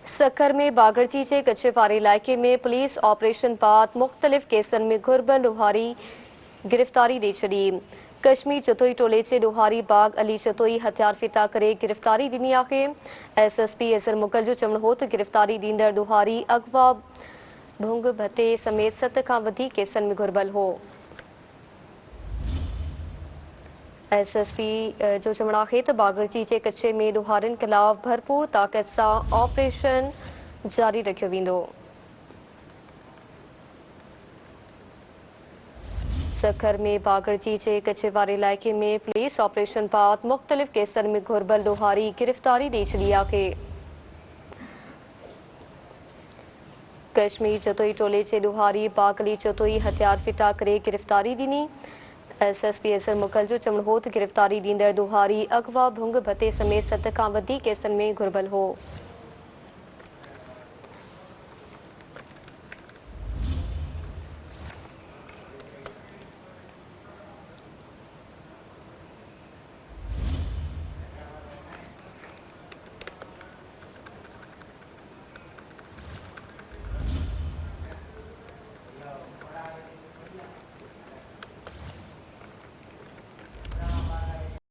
सखर में बागड़ची जे कच्चेवारे इलाके में पुलिस ऑपरेशन बाद मुख्तलिफ केसनि में घुर्बल ॾोहारी गिरफ़्तारी ॾेई छॾी। कश्मीर चतोई टोले जे ॾोहारी बाग अली चतोई हथियार फिटा करे गिरफ़्तारी ॾिनी आहे। एसएसपी अज़हर मुगल जो चवणु हो त गिरफ़्तारी ॾींदड़ ॾोहारी अगवा भुंग भते समेत 7 खां वधीक केसनि में घुर्बल हो। एसएसपी जो चवणु आहे त बागड़ची जे कच्चे में ॾोहारियुनि ख़िलाफ़ भरपूर ताक़त सां ऑपरेशन जारी रखियो वेंदो। सखर में बागड़ची जे कच्चेवारे इलाइक़े में पुलिस ऑपरेशन बाद मुख्तलिफ केसनि में घुर्बल ॾोहारी गिरफ़्तारी ॾेई छॾी आहे। कश्मीर चतोई टोले जे ॾोहारी बाग अली चतोई हथियार फिटा करे गिरफ़्तारी ॾिनी। एसएसपी अज़हर मुगल जो चवणु हो त गिरफ़्तारी ॾींदड़ ॾोहारी अगवा भुंग भते समेत 7 खां वधीक केसनि में घुर्बल हो।